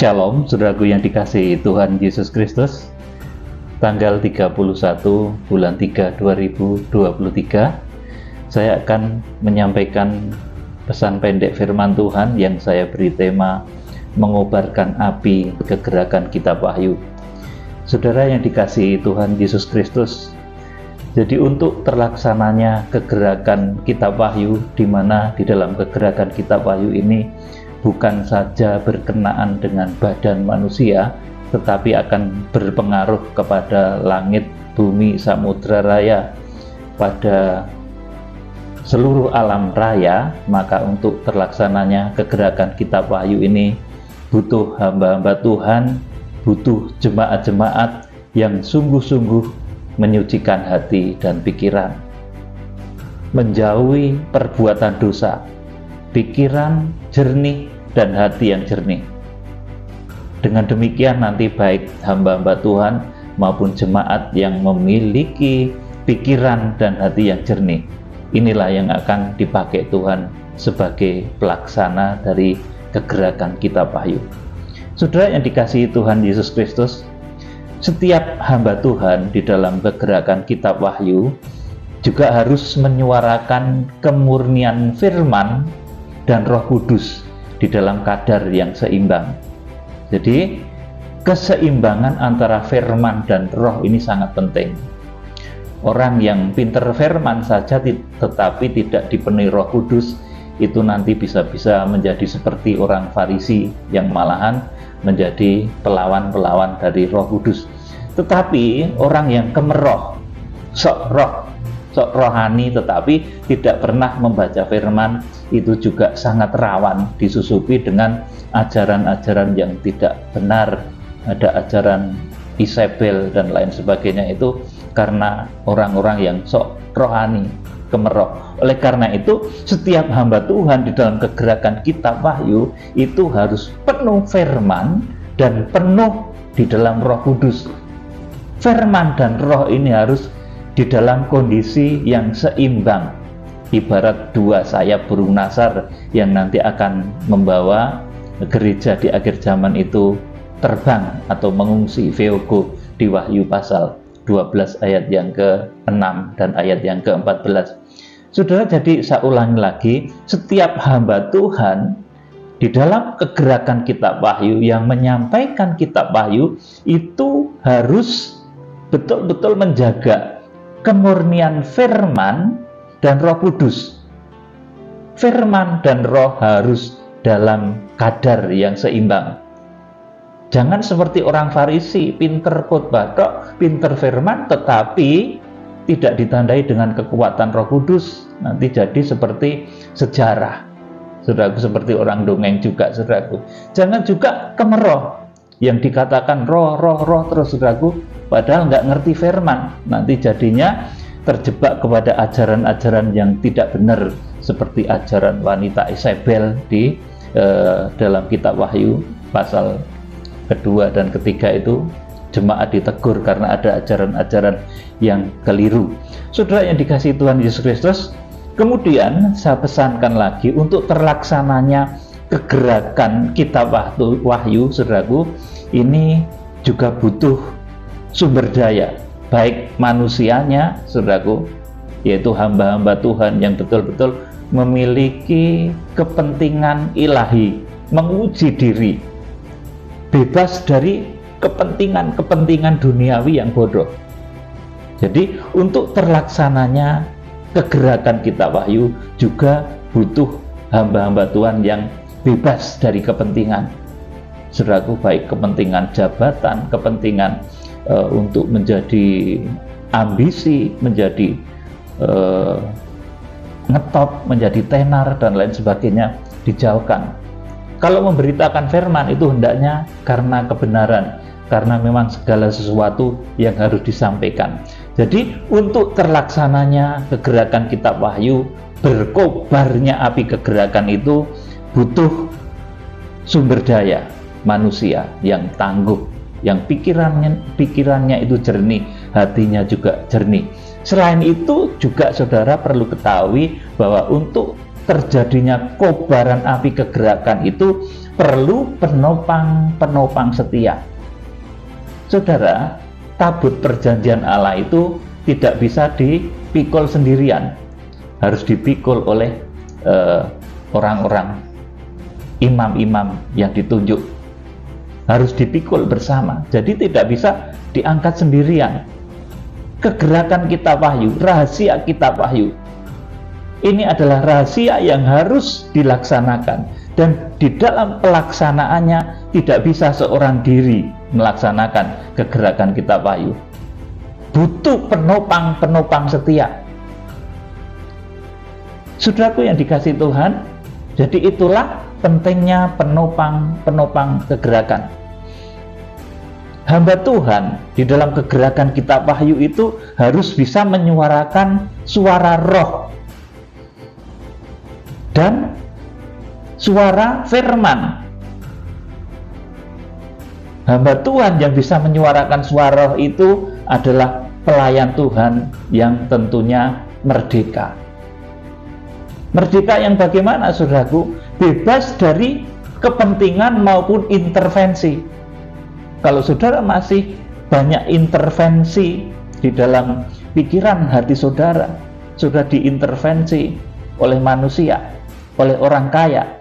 Shalom, saudaraku yang dikasihi Tuhan Yesus Kristus. Tanggal 31 bulan 3 2023, saya akan menyampaikan pesan pendek firman Tuhan yang saya beri tema mengobarkan api kegerakan kitab Wahyu. Saudara yang dikasihi Tuhan Yesus Kristus, jadi untuk terlaksananya kegerakan kitab Wahyu, di mana di dalam kegerakan kitab Wahyu ini bukan saja berkenaan dengan badan manusia, tetapi akan berpengaruh kepada langit, bumi, samudra raya, pada seluruh alam raya. Maka untuk terlaksananya kegerakan kitab Wahyu ini butuh hamba-hamba Tuhan, butuh jemaat-jemaat yang sungguh-sungguh menyucikan hati dan pikiran, menjauhi perbuatan dosa, pikiran jernih dan hati yang jernih. Dengan demikian nanti baik hamba-hamba Tuhan maupun jemaat yang memiliki pikiran dan hati yang jernih, inilah yang akan dipakai Tuhan sebagai pelaksana dari kegerakan kitab Wahyu. Saudara yang dikasihi Tuhan Yesus Kristus, setiap hamba Tuhan di dalam kegerakan kitab Wahyu juga harus menyuarakan kemurnian firman dan Roh Kudus di dalam kadar yang seimbang. Jadi keseimbangan antara firman dan roh ini sangat penting. Orang yang pinter firman saja tetapi tidak dipenuhi Roh Kudus, itu nanti bisa-bisa menjadi seperti orang Farisi yang malahan menjadi pelawan-pelawan dari Roh Kudus. Tetapi orang yang kemeroh, sok rohani tetapi tidak pernah membaca firman, itu juga sangat rawan disusupi dengan ajaran-ajaran yang tidak benar. Ada ajaran Isabel dan lain sebagainya, itu karena orang-orang yang sok rohani, kemeroh. Oleh karena itu, setiap hamba Tuhan di dalam kegerakan kitab Wahyu itu harus penuh firman dan penuh di dalam Roh Kudus. Firman dan roh ini harus di dalam kondisi yang seimbang, ibarat dua sayap burung nasar yang nanti akan membawa gereja di akhir zaman itu terbang atau mengungsi, veogo, di Wahyu pasal 12 ayat yang ke-6 dan ayat yang ke-14. Saudara, jadi saya ulangi lagi, setiap hamba Tuhan di dalam kegerakan kitab Wahyu yang menyampaikan kitab Wahyu itu harus betul-betul menjaga kemurnian firman dan Roh Kudus. Firman dan roh harus dalam kadar yang seimbang. Jangan seperti orang Farisi, pinter khotbah tok, pinter firman, tetapi tidak ditandai dengan kekuatan Roh Kudus. Nanti jadi seperti sejarah, saudaraku, seperti orang dongeng juga, saudaraku. Jangan juga kemeroh, yang dikatakan roh terus, saudaraku, padahal nggak ngerti firman. Nanti jadinya terjebak kepada ajaran-ajaran yang tidak benar, seperti ajaran wanita Isabel di dalam kitab Wahyu pasal kedua dan ketiga itu jemaat ditegur karena ada ajaran-ajaran yang keliru. Saudara yang dikasihi Tuhan Yesus Kristus, kemudian saya pesankan lagi untuk terlaksananya kegerakan kitab Wahyu, saudaraku, ini juga butuh sumber daya, baik manusianya, saudaraku, yaitu hamba-hamba Tuhan yang betul-betul memiliki kepentingan ilahi, menguji diri, bebas dari kepentingan duniawi yang bodoh. Jadi untuk terlaksananya kegerakan kitab Wahyu juga butuh hamba-hamba Tuhan yang bebas dari kepentingan, saudaraku, baik kepentingan jabatan, kepentingan untuk menjadi ambisi, menjadi ngetop, menjadi tenar dan lain sebagainya, dijauhkan. Kalau memberitakan firman itu hendaknya karena kebenaran, karena memang segala sesuatu yang harus disampaikan. Jadi untuk terlaksananya kegerakan kitab Wahyu, berkobarnya api kegerakan itu butuh sumber daya manusia yang tangguh, yang pikirannya itu jernih, hatinya juga jernih. Selain itu juga saudara perlu ketahui bahwa untuk terjadinya kobaran api kegerakan itu perlu penopang setia. Saudara, tabut perjanjian Allah itu tidak bisa dipikul sendirian, harus dipikul oleh orang-orang imam-imam yang ditunjuk, harus dipikul bersama. Jadi tidak bisa diangkat sendirian. Kegerakan kitab wahyu, rahasia kitab wahyu, ini adalah rahasia yang harus dilaksanakan, dan di dalam pelaksanaannya tidak bisa seorang diri melaksanakan kegerakan kitab wahyu. Butuh penopang setia. Saudaraku yang dikasihi Tuhan, jadi itulah pentingnya penopang kegerakan. Hamba Tuhan di dalam kegerakan kitab wahyu itu harus bisa menyuarakan suara roh dan suara firman. Hamba Tuhan yang bisa menyuarakan suara roh itu adalah pelayan Tuhan yang tentunya merdeka. Merdeka yang bagaimana, saudaraku? Bebas dari kepentingan maupun intervensi. Kalau saudara masih banyak intervensi di dalam pikiran hati saudara, sudah diintervensi oleh manusia, oleh orang kaya,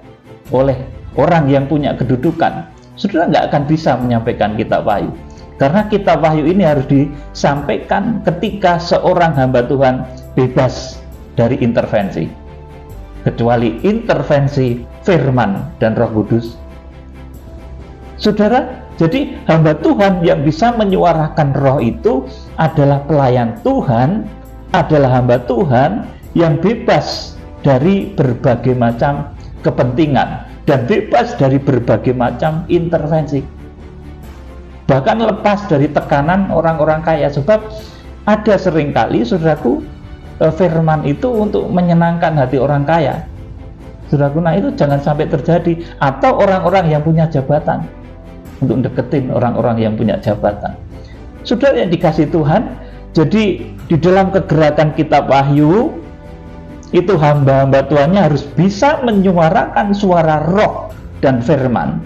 oleh orang yang punya kedudukan, saudara nggak akan bisa menyampaikan kitab wahyu. Karena kitab wahyu ini harus disampaikan ketika seorang hamba Tuhan bebas dari intervensi, kecuali intervensi firman dan Roh Kudus. Saudara, jadi hamba Tuhan yang bisa menyuarakan roh itu adalah pelayan Tuhan, adalah hamba Tuhan yang bebas dari berbagai macam kepentingan dan bebas dari berbagai macam intervensi. Bahkan lepas dari tekanan orang-orang kaya, sebab ada seringkali, saudaraku, firman itu untuk menyenangkan hati orang kaya. Saudaraku, nah itu jangan sampai terjadi. Atau orang-orang yang punya jabatan, untuk deketin orang-orang yang punya jabatan. Saudara yang dikasihi Tuhan, jadi di dalam kegerakan kitab wahyu itu hamba-hamba Tuhannya harus bisa menyuarakan suara roh dan firman.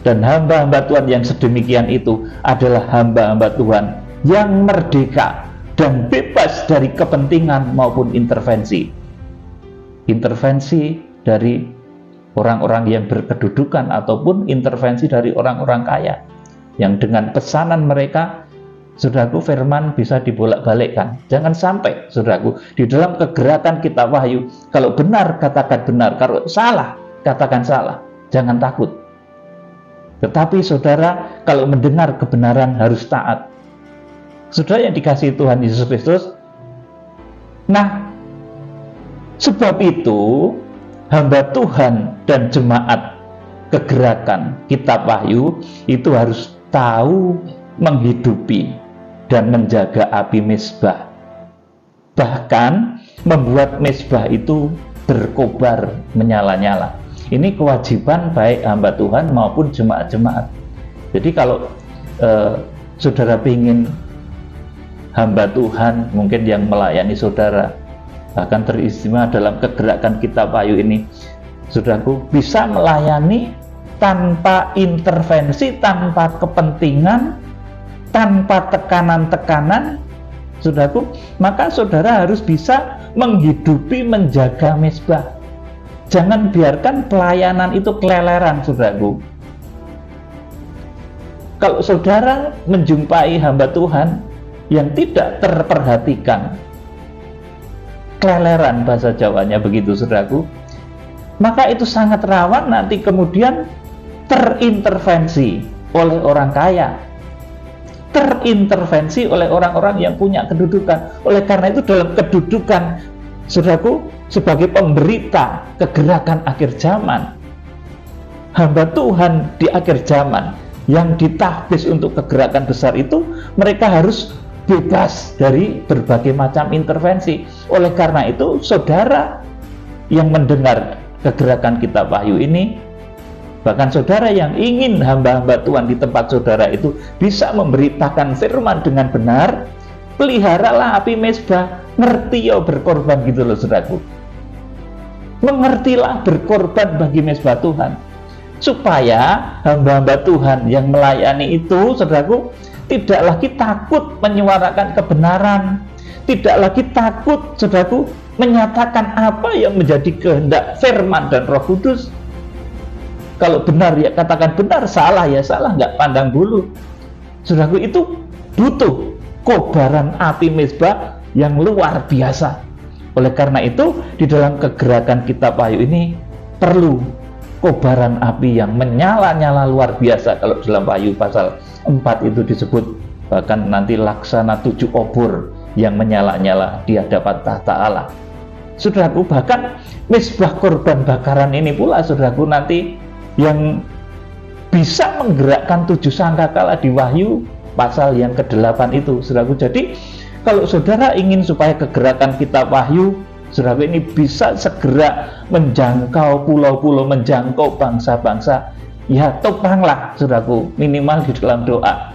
Dan hamba-hamba Tuhan yang sedemikian itu adalah hamba-hamba Tuhan yang merdeka dan bebas dari kepentingan maupun intervensi. Intervensi dari orang-orang yang berkedudukan ataupun intervensi dari orang-orang kaya yang dengan pesanan mereka, saudaraku, firman bisa dibolak-balikkan. Jangan sampai, saudaraku, di dalam kegerakan kitab wahyu, kalau benar katakan benar, kalau salah katakan salah. Jangan takut. Tetapi saudara, kalau mendengar kebenaran harus taat. Saudara yang dikasihi Tuhan Yesus Kristus, nah sebab itu hamba Tuhan dan jemaat kegerakan kitab wahyu itu harus tahu menghidupi dan menjaga api mezbah, bahkan membuat mezbah itu berkobar menyala-nyala. Ini kewajiban baik hamba Tuhan maupun jemaat-jemaat. Jadi kalau saudara ingin hamba Tuhan mungkin yang melayani saudara, bahkan teristimewa dalam kegerakan kitab wahyu ini, saudaraku, bisa melayani tanpa intervensi, tanpa kepentingan, tanpa tekanan-tekanan, saudaraku, maka saudara harus bisa menghidupi, menjaga mezbah. Jangan biarkan pelayanan itu keleleran, saudaraku. Kalau saudara menjumpai hamba Tuhan yang tidak terperhatikan, keleleran bahasa Jawanya begitu, saudaraku, maka itu sangat rawan nanti kemudian terintervensi oleh orang kaya, terintervensi oleh orang-orang yang punya kedudukan. Oleh karena itu dalam kedudukan, saudaraku, sebagai pemberita kegerakan akhir zaman, hamba Tuhan di akhir zaman yang ditahbis untuk kegerakan besar itu, mereka harus bebas dari berbagai macam intervensi. Oleh karena itu, saudara yang mendengar kegerakan kitab wahyu ini, bahkan saudara yang ingin hamba-hamba Tuhan di tempat saudara itu bisa memberitakan firman dengan benar, peliharalah api mezbah, ngerti yo berkorban, gitu loh, saudaraku. Mengertilah berkorban bagi mezbah Tuhan, supaya hamba-hamba Tuhan yang melayani itu, saudaraku, tidak lagi takut menyuarakan kebenaran, tidak lagi takut, saudaraku, menyatakan apa yang menjadi kehendak firman dan Roh Kudus. Kalau benar ya katakan benar, salah ya salah, nggak pandang bulu. Saudaraku, itu butuh kobaran api mezbah yang luar biasa. Oleh karena itu, di dalam kegerakan Kitab Wahyu ini perlu kobaran api yang menyala-nyala luar biasa. Kalau dalam Wahyu pasal 4 itu disebut bahkan nanti laksana 7 obor yang menyala-nyala di hadapan tahta Allah. Saudaraku, bahkan mezbah korban bakaran ini pula, saudaraku, nanti yang bisa menggerakkan 7 sangkakala di Wahyu pasal yang ke-8 itu, saudaraku. Jadi kalau saudara ingin supaya kegerakan Kitab Wahyu, saudara, ini bisa segera menjangkau pulau-pulau, menjangkau bangsa-bangsa, ya topanglah, saudaraku, minimal di dalam doa.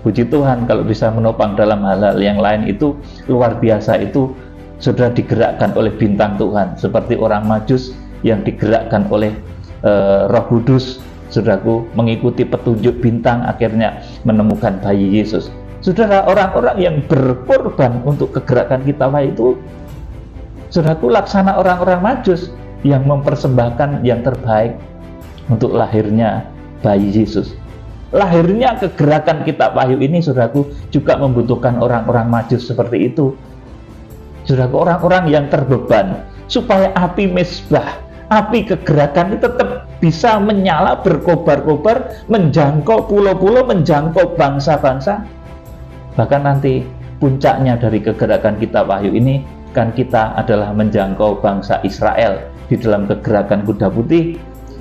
Puji Tuhan kalau bisa menopang dalam hal-hal yang lain itu luar biasa. Itu saudara digerakkan oleh bintang Tuhan, seperti orang Majus yang digerakkan oleh Roh Kudus, saudaraku, mengikuti petunjuk bintang akhirnya menemukan bayi Yesus. Saudara, orang-orang yang berkorban untuk kegerakan Kitab Wahyu itu, saudaraku, laksana orang-orang Majus yang mempersembahkan yang terbaik untuk lahirnya bayi Yesus. Lahirnya kegerakan Kitab Wahyu ini, saudaraku, juga membutuhkan orang-orang Majus seperti itu. Saudaraku, orang-orang yang terbeban supaya api mezbah, api kegerakan itu tetap bisa menyala, berkobar-kobar, menjangkau pulau-pulau, menjangkau bangsa-bangsa. Bahkan nanti puncaknya dari kegerakan Kitab Wahyu ini kan kita adalah menjangkau bangsa Israel di dalam kegerakan kuda putih.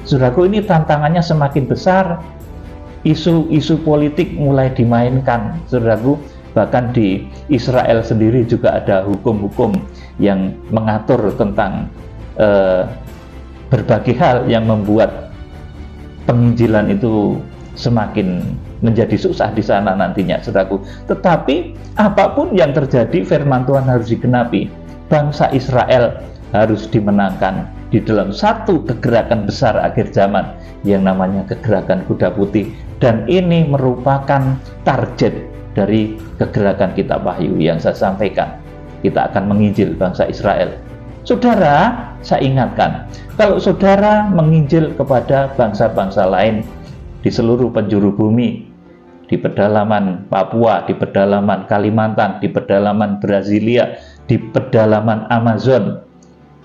Saudaraku, ini tantangannya semakin besar. Isu-isu politik mulai dimainkan, saudaraku. Bahkan di Israel sendiri juga ada hukum-hukum yang mengatur tentang berbagai hal yang membuat penginjilan itu semakin menjadi susah di sana nantinya, saudaraku. Tetapi apapun yang terjadi, firman Tuhan harus digenapi. Bangsa Israel harus dimenangkan di dalam satu kegerakan besar akhir zaman yang namanya kegerakan kuda putih. Dan ini merupakan target dari kegerakan Kitab Wahyu yang saya sampaikan. Kita akan menginjil bangsa Israel. Saudara, saya ingatkan, kalau saudara menginjil kepada bangsa-bangsa lain di seluruh penjuru bumi, di pedalaman Papua, di pedalaman Kalimantan, di pedalaman Brasilia, di pedalaman Amazon,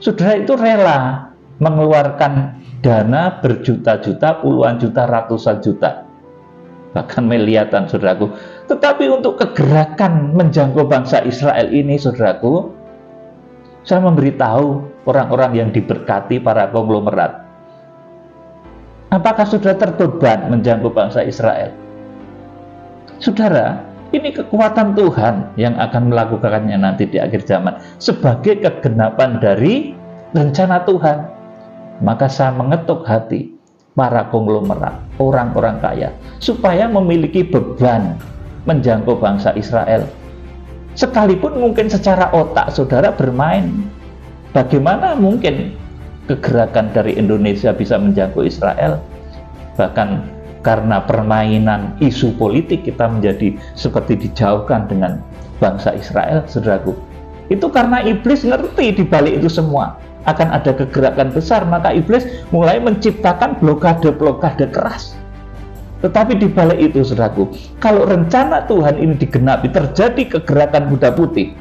saudara itu rela mengeluarkan dana berjuta-juta, puluhan juta, ratusan juta, bahkan miliaran, saudaraku. Tetapi untuk kegerakan menjangkau bangsa Israel ini, saudaraku, saya memberitahu orang-orang yang diberkati para konglomerat, apakah saudara terbeban menjangkau bangsa Israel? Saudara, ini kekuatan Tuhan yang akan melakukannya nanti di akhir zaman sebagai kegenapan dari rencana Tuhan. Maka saya mengetuk hati para konglomerat, orang-orang kaya, supaya memiliki beban menjangkau bangsa Israel. Sekalipun mungkin secara otak saudara bermain, bagaimana mungkin kegerakan dari Indonesia bisa menjangkau Israel? Bahkan karena permainan isu politik kita menjadi seperti dijauhkan dengan bangsa Israel, saudaraku. Itu karena iblis ngerti di balik itu semua akan ada kegerakan besar, maka iblis mulai menciptakan blokade-blokade keras. Tetapi di balik itu, saudaraku, kalau rencana Tuhan ini digenapi, terjadi kegerakan kuda putih,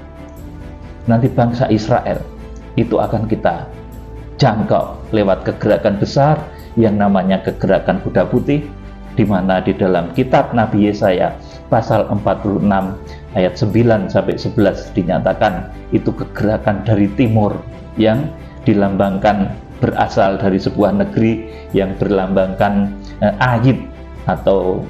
nanti bangsa Israel itu akan kita jangkau lewat kegerakan besar yang namanya kegerakan kuda putih, di mana di dalam kitab Nabi Yesaya pasal 46 ayat 9 sampai 11 dinyatakan itu kegerakan dari timur yang dilambangkan berasal dari sebuah negeri yang berlambangkan ayib atau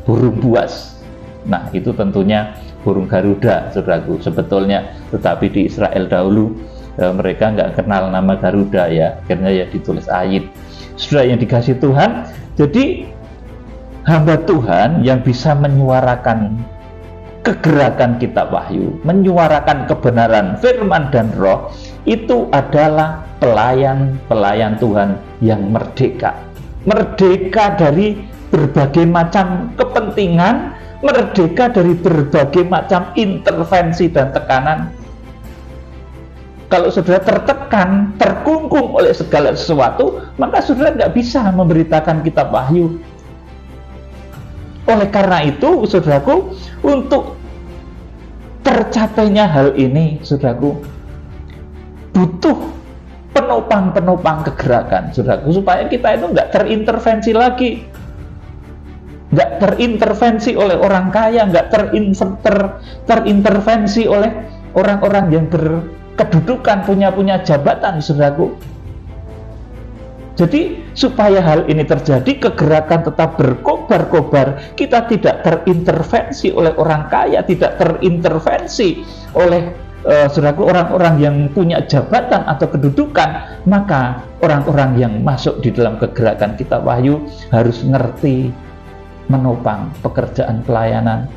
burung buas. Nah, itu tentunya burung Garuda, saudaraku, sebetulnya. Tetapi di Israel dahulu mereka nggak kenal nama Garuda, ya, akhirnya ya ditulis ayib. Saudara yang dikasih Tuhan, jadi hamba Tuhan yang bisa menyuarakan kegerakan kitab Wahyu, menyuarakan kebenaran firman dan roh, itu adalah pelayan-pelayan Tuhan yang merdeka. Merdeka dari berbagai macam kepentingan, merdeka dari berbagai macam intervensi dan tekanan. Kalau saudara tertekan, terkungkung oleh segala sesuatu, maka saudara nggak bisa memberitakan kitab Wahyu. Oleh karena itu, saudaraku, untuk tercapainya hal ini, saudaraku, butuh penopang-penopang kegerakan, saudaraku, supaya kita itu nggak terintervensi lagi. Nggak terintervensi oleh orang kaya, nggak terintervensi oleh orang-orang yang berkedudukan, punya jabatan, saudaraku. Jadi supaya hal ini terjadi, kegerakan tetap berkobar-kobar, kita tidak terintervensi oleh orang kaya, tidak terintervensi oleh saudaraku, orang-orang yang punya jabatan atau kedudukan, maka orang-orang yang masuk di dalam kegerakan kitab Wahyu harus ngerti menopang pekerjaan pelayanan,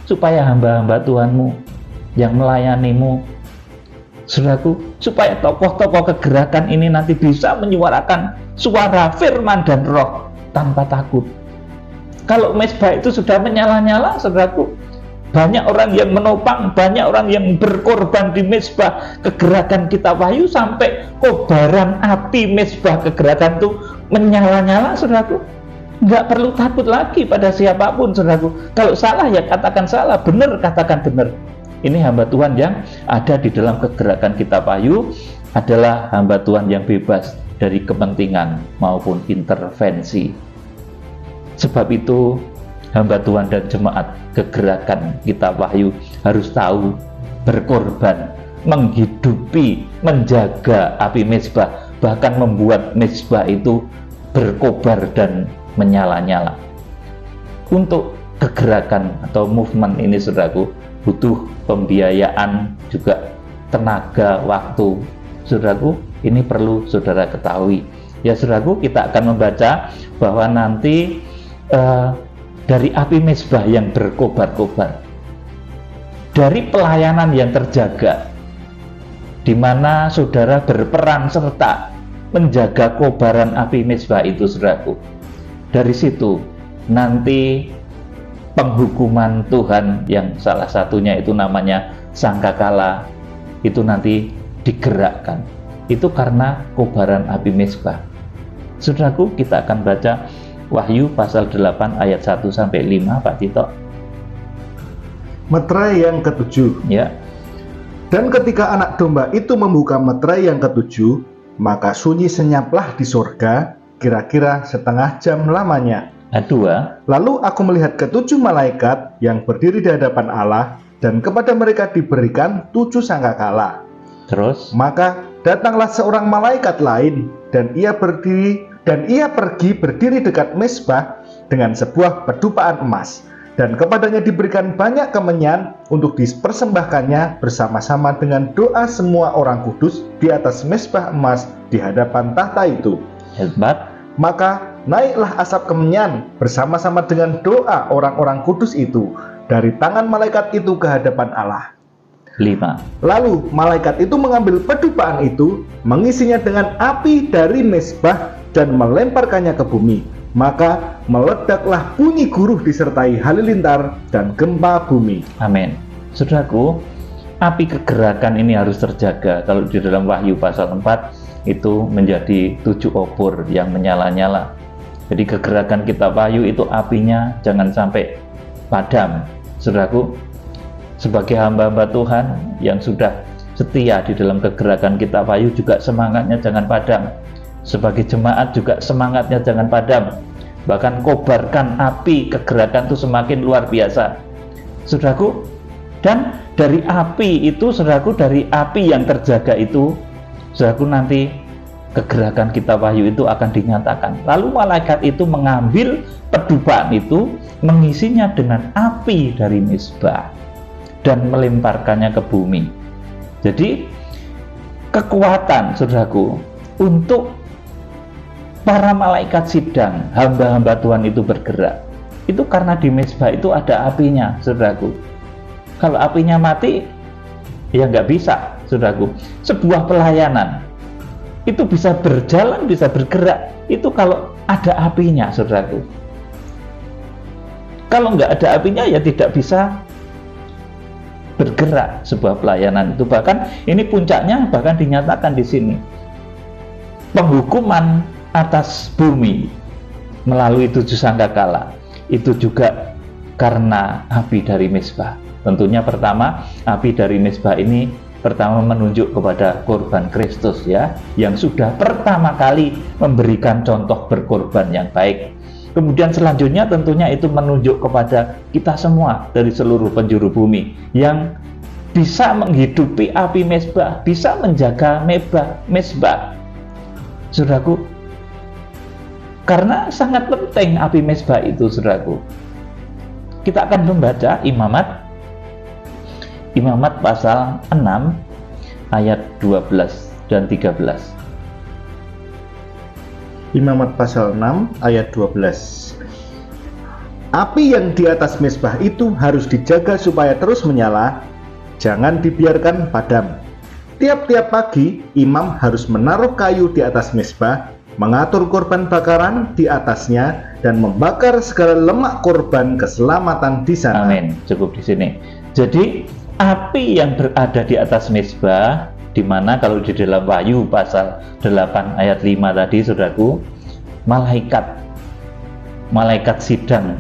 supaya hamba-hamba Tuhanmu yang melayanimu, saudaraku, supaya tokoh-tokoh kegerakan ini nanti bisa menyuarakan suara firman dan roh tanpa takut. Kalau mezbah itu sudah menyala-nyala, saudaraku, banyak orang yang menopang, banyak orang yang berkorban di mezbah kegerakan kitab Wahyu, sampai kobaran api mezbah kegerakan itu menyala-nyala, saudaraku. Nggak perlu takut lagi pada siapapun, saudaraku. Kalau salah ya katakan salah, benar katakan benar. Ini hamba Tuhan yang ada di dalam kegerakan kitab Wahyu adalah hamba Tuhan yang bebas dari kepentingan maupun intervensi. Sebab itu hamba Tuhan dan jemaat kegerakan kitab Wahyu harus tahu berkorban, menghidupi, menjaga api mezbah, bahkan membuat mezbah itu berkobar dan menyala-nyala. Untuk kegerakan atau movement ini, saudaraku, butuh pembiayaan, juga tenaga, waktu. Saudaraku, ini perlu saudara ketahui. Ya saudaraku, kita akan membaca bahwa nanti dari api mezbah yang berkobar-kobar, dari pelayanan yang terjaga, di mana saudara berperan serta menjaga kobaran api mezbah itu, saudaraku. Dari situ nanti penghukuman Tuhan yang salah satunya itu namanya sangkakala itu nanti digerakkan. Itu karena kobaran api mezbah. Saudaraku, kita akan baca Wahyu pasal 8 ayat 1 sampai 5, Pak Tito. Meterai yang ketujuh. Ya. Dan ketika anak domba itu membuka meterai yang ketujuh, maka sunyi senyaplah di sorga, kira-kira setengah jam lamanya. Kedua, lalu aku melihat ketujuh malaikat yang berdiri di hadapan Allah, dan kepada mereka diberikan 7 sangkakala. Terus, maka datanglah seorang malaikat lain, dan ia pergi berdiri dekat mezbah dengan sebuah pedupaan emas, dan kepadanya diberikan banyak kemenyan untuk dipersembahkannya bersama-sama dengan doa semua orang kudus di atas mezbah emas di hadapan tahta itu. Hebat. Maka naiklah asap kemenyan bersama-sama dengan doa orang-orang kudus itu dari tangan malaikat itu ke hadapan Allah. 5. Lalu malaikat itu mengambil pedupaan itu, mengisinya dengan api dari mezbah dan melemparkannya ke bumi. Maka meledaklah bunyi guruh disertai halilintar dan gempa bumi. Amin. Saudaraku, api kegerakan ini harus terjaga. Kalau di dalam Wahyu pasal 4 itu menjadi 7 obor yang menyala-nyala. Jadi kegerakan kitab Wahyu itu apinya jangan sampai padam. Saudaraku, sebagai hamba-hamba Tuhan yang sudah setia di dalam kegerakan kitab Wahyu juga semangatnya jangan padam. Sebagai jemaat juga semangatnya jangan padam. Bahkan kobarkan api kegerakan itu semakin luar biasa, saudaraku. Dan dari api itu, saudaraku, dari api yang terjaga itu, saudaraku, nanti kegerakan kitab Wahyu itu akan dinyatakan. Lalu malaikat itu mengambil pedupaan itu, mengisinya dengan api dari mezbah dan melemparkannya ke bumi. Jadi kekuatan, saudaraku, untuk para malaikat sidang, hamba-hamba Tuhan itu bergerak, itu karena di mezbah itu ada apinya, saudaraku. Kalau apinya mati, ya nggak bisa, saudaraku. Sebuah pelayanan itu bisa berjalan, bisa bergerak, itu kalau ada apinya, saudaraku. Kalau nggak ada apinya, ya tidak bisa bergerak sebuah pelayanan itu. Bahkan ini puncaknya bahkan dinyatakan di sini, penghukuman atas bumi melalui 7 sangkakala itu juga karena api dari mezbah. Tentunya pertama, api dari mezbah ini pertama menunjuk kepada korban Kristus, ya, yang sudah pertama kali memberikan contoh berkorban yang baik. Kemudian selanjutnya tentunya itu menunjuk kepada kita semua dari seluruh penjuru bumi yang bisa menghidupi api mezbah, bisa menjaga mezbah. Saudaraku, karena sangat penting api mezbah itu, saudaraku. Kita akan membaca Imamat pasal 6 ayat 12 dan 13. Imamat pasal 6 ayat 12. Api yang di atas mezbah itu harus dijaga supaya terus menyala, jangan dibiarkan padam. Tiap-tiap pagi imam harus menaruh kayu di atas mezbah, mengatur korban bakaran di atasnya, dan membakar segala lemak korban keselamatan di sana. Amin. Cukup di sini. Jadi api yang berada di atas mezbah, di mana kalau di dalam Wahyu pasal 8 ayat 5 tadi, saudaraku, malaikat sidang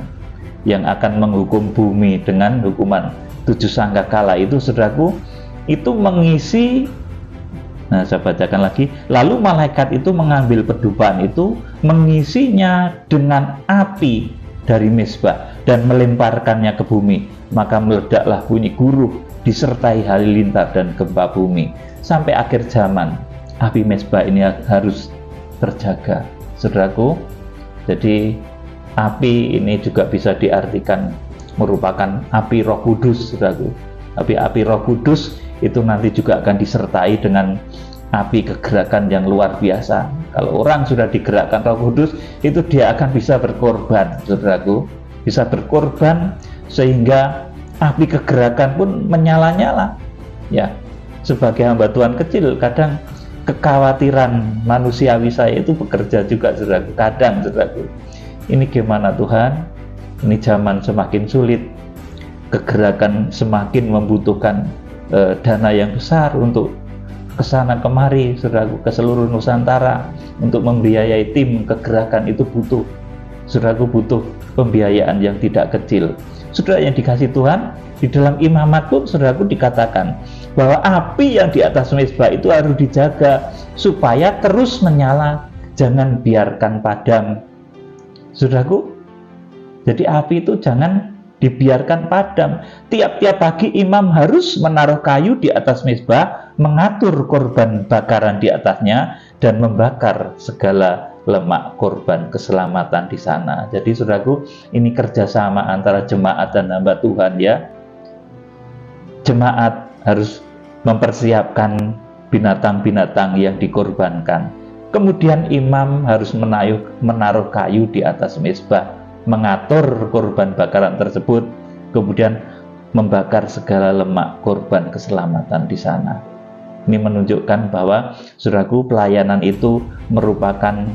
yang akan menghukum bumi dengan hukuman 7 sangkakala itu, saudaraku, itu mengisi. Nah, saya bacakan lagi. Lalu malaikat itu mengambil pedupaan itu, mengisinya dengan api dari mezbah dan melemparkannya ke bumi. Maka meledaklah bunyi guruh disertai halilintar dan gempa bumi. Sampai akhir zaman, api mezbah ini harus terjaga, saudaraku. Jadi api ini juga bisa diartikan merupakan api Roh Kudus, saudaraku. Api Roh Kudus itu nanti juga akan disertai dengan api kegerakan yang luar biasa. Kalau orang sudah digerakkan Roh Kudus, itu dia akan bisa berkorban, saudaraku. Bisa berkorban sehingga api kegerakan pun menyala-nyala. Ya, sebagai hamba Tuhan kecil, kadang kekhawatiran manusiawi saya itu bekerja juga, saudaraku. Kadang, saudaraku, ini gimana Tuhan? Ini zaman semakin sulit, kegerakan semakin membutuhkan dana yang besar untuk kesana kemari, saudaraku, ke seluruh Nusantara untuk membiayai tim kegerakan itu butuh, saudaraku, butuh pembiayaan yang tidak kecil. Saudara yang dikasih Tuhan, di dalam imamat pun, saudaraku, dikatakan bahwa api yang di atas mezbah itu harus dijaga supaya terus menyala, jangan biarkan padam, saudaraku. Jadi api itu jangan dibiarkan padam. Tiap-tiap pagi imam harus menaruh kayu di atas mezbah, mengatur korban bakaran di atasnya, dan membakar segala lemak korban keselamatan di sana. Jadi saudaraku, ini kerjasama antara jemaat dan hamba Tuhan, ya. Jemaat harus mempersiapkan binatang-binatang yang dikorbankan. Kemudian imam harus menaruh kayu di atas mezbah, mengatur korban bakaran tersebut, kemudian membakar segala lemak korban keselamatan di sana. Ini menunjukkan bahwa, saudaraku, pelayanan itu merupakan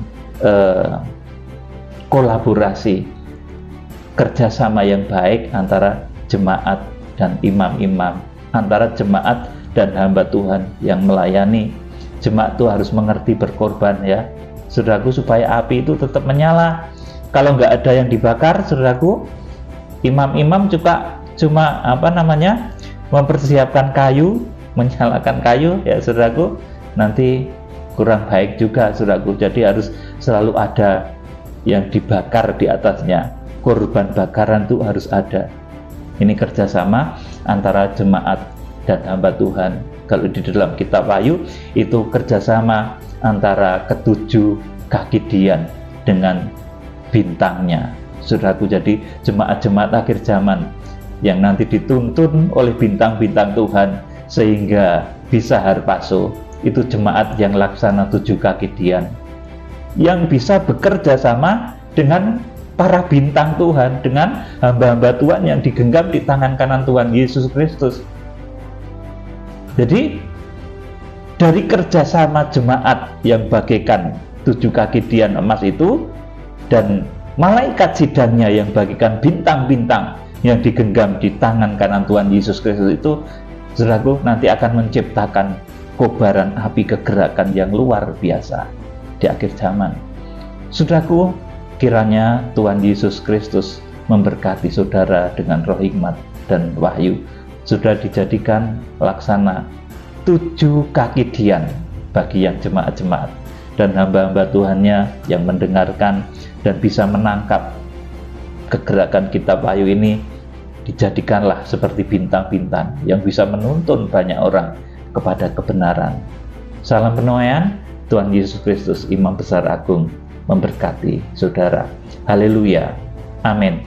kolaborasi, kerjasama yang baik antara jemaat dan imam-imam, antara jemaat dan hamba Tuhan yang melayani. Jemaat itu harus mengerti berkorban, ya, saudaraku, supaya api itu tetap menyala. Kalau nggak ada yang dibakar, saudaraku, imam-imam juga cuma mempersiapkan kayu, menyalakan kayu, ya, saudaraku, nanti kurang baik juga, saudaraku. Jadi harus selalu ada yang dibakar di atasnya. Korban bakaran itu harus ada. Ini kerjasama antara jemaat dan hamba Tuhan. Kalau di dalam kitab Wahyu itu kerjasama antara ketujuh kaki Dian dengan bintangnya, saudaraku. Jadi jemaat-jemaat akhir zaman yang nanti dituntun oleh bintang-bintang Tuhan sehingga bisa harpaso, itu jemaat yang laksana 7 kaki Dian, yang bisa bekerja sama dengan para bintang Tuhan, dengan hamba-hamba Tuhan yang digenggam di tangan kanan Tuhan Yesus Kristus. Jadi dari kerjasama jemaat yang bagaikan 7 kaki dian emas itu, dan malaikat sidangnya yang bagaikan bintang-bintang yang digenggam di tangan kanan Tuhan Yesus Kristus itu, saudaraku, nanti akan menciptakan kobaran api kegerakan yang luar biasa di akhir zaman. Saudaraku, kiranya Tuhan Yesus Kristus memberkati saudara dengan roh hikmat dan wahyu. Sudah dijadikan laksana 7 kaki dian bagi yang jemaat-jemaat dan hamba-hamba Tuhannya yang mendengarkan dan bisa menangkap kegerakan kitab wahyu ini. Dijadikanlah seperti bintang-bintang yang bisa menuntun banyak orang kepada kebenaran. Salam penuaian, Tuhan Yesus Kristus, Imam Besar Agung, memberkati saudara. Haleluya. Amin.